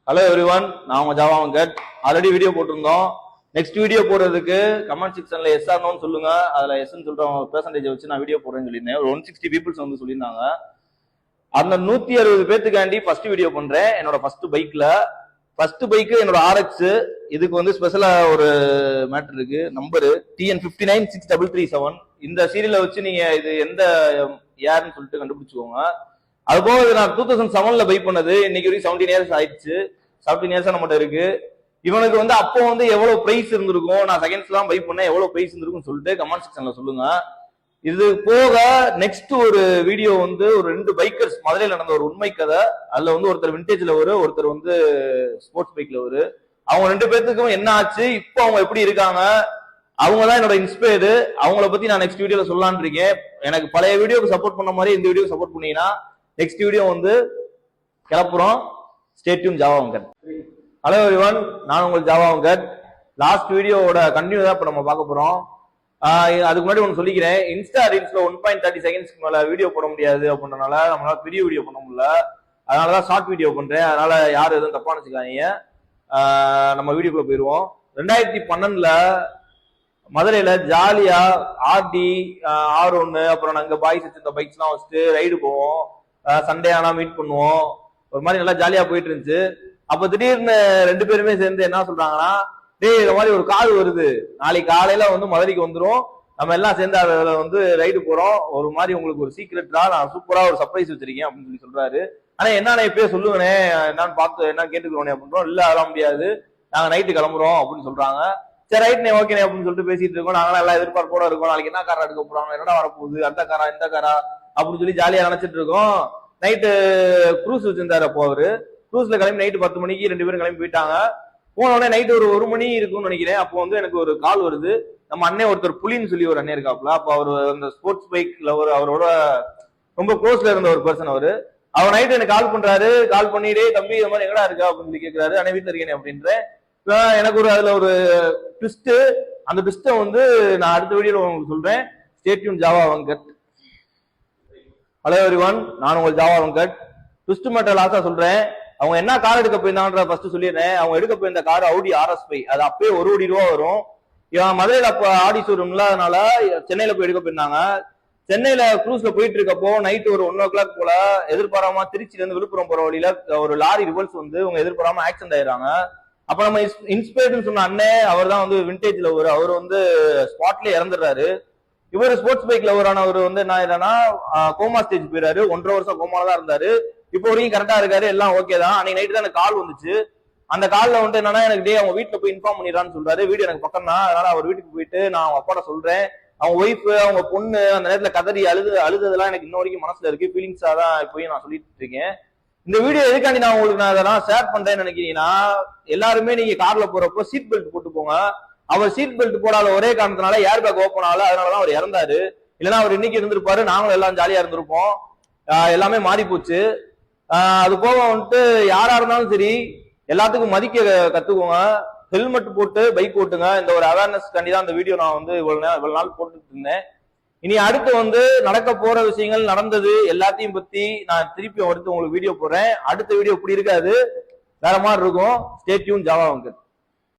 Hello everyone, நான் உங்க Java Venkat. Already video போட்டிருந்தோம். நெக்ஸ்ட் வீடியோ போடுறதுக்கு கமெண்ட் செக்ஷன்ல எஸ் ஆர் நோன்னு சொல்லுங்க. அதுல எஸ்ன்னு சொல்ற பெர்சன்டேஜ் வச்சு நான் வீடியோ போடுறேன்னு சொல்லியிருந்தேன். ஒரு 160 பீப்புள்ஸ் வந்து சொல்லியிருந்தாங்க. அந்த 160 பேத்துக்காண்டி ஃபர்ஸ்ட் வீடியோ பண்றேன். என்னோட ஃபர்ஸ்ட் பைக்கு என்னோட ஆர்எக்ஸ். இதுக்கு வந்து ஸ்பெஷலா ஒரு மேட்டர் இருக்கு. Number TN596337. இந்த சீரியலை வச்சு நீங்க இது எந்த ஏர்னு சொல்லிட்டு கண்டுபிடிச்சுக்கோங்க. அது போக நான் 2007ல பை பண்ணது. இன்னைக்கு வரைக்கும் 17 இயர்ஸ் ஆயிடுச்சு. 17 இயர்ஸ் நம்மகிட்ட இருக்கு. இவனுக்கு வந்து அப்போ வந்து எவ்வளவு பிரைஸ் இருந்திருக்கும், நான் செகண்ட்ஸ் தான் பை பண்ணேன், எவ்வளவு பிரைஸ் இருந்திருக்கும் சொல்லிட்டு கமெண்ட் செக்ஷன்ல சொல்லுங்க. இது போக நெக்ஸ்ட் ஒரு வீடியோ வந்து ஒரு 2 பைக்கர்ஸ் மதுரையில் நடந்த ஒரு உண்மை கதை. அதுல வந்து ஒருத்தர் விண்டேஜ்ல ஒருத்தர் வந்து ஸ்போர்ட்ஸ் பைக்ல அவங்க 2 பேத்துக்கும் என்ன ஆச்சு, இப்போ அவங்க எப்படி இருக்காங்க, அவங்க தான் என்னோட இன்ஸ்பயர். அவங்கள பத்தி நான் நெக்ஸ்ட் வீடியோல சொல்லலான் இருக்கேன். எனக்கு பழைய வீடியோக்கு சப்போர்ட் பண்ண மாதிரி இந்த வீடியோ சப்போர்ட் பண்ணீங்கன்னா நெக்ஸ்ட் வீடியோ வந்து கிளப்புறோம். Stay tune Java Venkat. Hello everyone, நான் உங்கள் ஜாவா வெங்கட். லாஸ்ட் வீடியோவோட கண்டினியூ தான் இப்ப நம்ம பார்க்க போறோம். அதுக்கு முன்னாடி ஒன்று சொல்லிக்கிறேன். இன்ஸ்டா ரீல்ஸ்ல 1.30 செகண்ட்ஸ்க்கு மேல வீடியோ போட முடியாது அப்படின்றனால நம்மளால பெரிய வீடியோ பண்ண முடியல. அதனாலதான் ஷார்ட் வீடியோ பண்றேன். அதனால யாரும் எதுவும் தப்பா நினைச்சுக்காதீங்க. நம்ம வீடியோக்குள்ள போயிருவோம். 2012ல மதுரையில ஜாலியா ஆர்டி R1 அப்புறம் நாங்க பாய்ஸ் வச்சிருந்த பைக்ஸ் எல்லாம் வச்சுட்டு ரைடு போவோம். சண்டே ஆனா மீட் பண்ணுவோம். ஒரு மாதிரி நல்லா ஜாலியா போயிட்டு இருந்துச்சு. அப்ப திடீர்னு 2 பேருமே சேர்ந்து என்ன சொல்றாங்கன்னா, டேய் இந்த மாதிரி ஒரு கார் வருது, நாளைக்கு காலையில வந்து மதுரைக்கு வந்துரும், நம்ம எல்லாம் சேர்ந்து அதுல வந்து ரைடு போறோம், ஒரு மாதிரி உங்களுக்கு ஒரு சீக்ரெட்டா நான் சூப்பரா ஒரு சர்ப்ரைஸ் வச்சிருக்கேன் அப்படின்னு சொல்றாரு. ஆனா என்ன இப்பயே சொல்லுவேனே, என்னன்னு பார்த்து என்ன கேட்டுக்கிறோனே அப்படின்றோம். இல்ல அதெல்லாம் முடியாது, நாங்க நைட்டு கிளம்புறோம் அப்படின்னு சொல்றாங்க. சரி ரைட்னே ஓகேனே அப்படின்னு சொல்லிட்டு பேசிட்டு இருக்கோம். நாங்களாம் எல்லாம் எதிர்பார்ப்போட இருக்கோம். நாளைக்கு என்ன காரா எடுக்க போறாங்க, என்னடா வரப்போகுது, அந்த காரா இந்த காரா அப்படின்னு சொல்லி ஜாலியா நினைச்சிட்டு இருக்கோம். நைட்டு க்ரூஸ் வச்சிருந்தாரு. அப்போ க்ரூஸ்ல கிளம்பி நைட்டு 10 மணிக்கு 2 பேரும் கிளம்பி போயிட்டாங்க. போனோடனே நைட்டு ஒரு 1 மணி இருக்கும்னு நினைக்கிறேன். அப்போ வந்து எனக்கு ஒரு கால் வருது. நம்ம அண்ணன் ஒருத்தர் புலின்னு சொல்லி ஒரு அண்ணன் இருக்காப்புல. அப்போ அவர் அந்த ஸ்போர்ட்ஸ் பைக்ல அவரோட ரொம்ப க்ளோஸ்ல இருந்த ஒரு பர்சன். அவர் நைட்டு எனக்கு கால் பண்றாரு. கால் பண்ணிட்டே, தம்பி இந்த மாதிரி எங்கடா இருக்கா அப்படின்னு சொல்லி கேட்கிறாரு. அண்ணன் வீட்டுல இருக்கேன் அப்படின்றேன். எனக்கு அதுல ஒரு ட்விஸ்ட். அந்த ட்விஸ்ட வந்து நான் அடுத்த வீடியோல உங்களுக்கு சொல்றேன். Stay tune Java Venkat. Hello everyone, நான் உங்கள் ஜாவா வெங்கட். ட்விஸ்ட் மேட்டர் லாஸ்டா சொல்றேன். அவங்க என்ன கார் எடுக்க போயிருந்தாங்கன்ற ஃபர்ஸ்ட் சொல்லிடுறேன். அவங்க எடுக்க போயிருந்த கார் Audi RS5. அது அப்பயே 1 கோடி ரூபா வரும். இவன் மதுரையில அப்ப ஆடி ஷோரூம் இல்லாதனால சென்னையில போய் எடுக்க போயிருந்தாங்க. சென்னையில க்ரூஸ்ல போயிட்டு இருக்கப்போ நைட் ஒரு 1 o'clock போல எதிர்பாராம திருச்சியில இருந்து விழுப்புரம் போற வழியில ஒரு லாரி ரிவல்ஸ் வந்து அவங்க எதிர்பாராம ஆக்சிடென்ட் ஆயிடுறாங்க. அப்ப நம்ம இன்ஸ்பயர்ட்னு சொன்ன அண்ணன், அவர் தான் வந்து விண்டேஜ்ல அவர் வந்து ஸ்பாட்லயே இறந்துடுறாரு. இவர் ஸ்போர்ட்ஸ் பைக்ல அவர் வந்து என்ன ஆயிடுறான்னா கோமா ஸ்டேஜ் போயிடாரு. 1.5 வருஷம் கோமால தான் இருந்தாரு. இப்போ வரைக்கும் கரெக்டா இருக்காரு, எல்லாம் ஓகே தான். அன்னைக்கு நைட்டு தான் எனக்கு கால் வந்துச்சு. அந்த கால்ல வந்து என்னன்னா, எனக்கு டே அவங்க வீட்டுல போய் இன்ஃபார்ம் பண்ணிடுறான்னு சொல்றாரு. வீடு எனக்கு பக்கம் தான். அதனால அவர் வீட்டுக்கு போயிட்டு நான் அவங்க அப்பாட்ட சொல்றேன். அவங்க ஒய்ஃப், அவங்க பொண்ணு அந்த நேரத்துல கதறி அழுததெல்லாம் எனக்கு இன்ன வரைக்கும் மனசுல இருக்கு. ஃபீலிங்ஸா தான் இப்பயும் நான் சொல்லிட்டு இருக்கேன். இந்த வீடியோ எதுக்காண்டி நான் உங்களுக்கு நான் அதெல்லாம் ஷேர் பண்றேன்னு நினைக்கிறீங்கன்னா, எல்லாருமே நீங்க கார்ல போறப்போ சீட் பெல்ட் போட்டு போங்க. அவர் சீட் பெல்ட் போடாத ஒரே காரணத்தினால ஏர் பேக் ஓப்பன் ஆகல. அதனாலதான் அவர் இறந்தாரு. இல்லைன்னா அவர் இன்னைக்கு இருந்திருப்பாரு, நாங்களும் எல்லாம் ஜாலியா இருந்திருப்போம். எல்லாமே மாறி போச்சு. அது போக வந்துட்டு யாரா இருந்தாலும் சரி, எல்லாத்துக்கும் மதிக்க கத்துக்கோங்க. ஹெல்மெட் போட்டு பைக் ஓட்டுங்க. இந்த ஒரு அவேர்னஸ் கண்டி தான் இந்த வீடியோ நான் வந்து இவ்வளவு நாள் போட்டுட்டு இருந்தேன். இனி அடுத்து வந்து நடக்க போற விஷயங்கள், நடந்தது எல்லாத்தையும் பத்தி நான் திருப்பி அடுத்து உங்களுக்கு வீடியோ போடுறேன். அடுத்த வீடியோ இப்படி இருக்காது, வேற மாதிரி இருக்கும். Stay tune Java Venkat.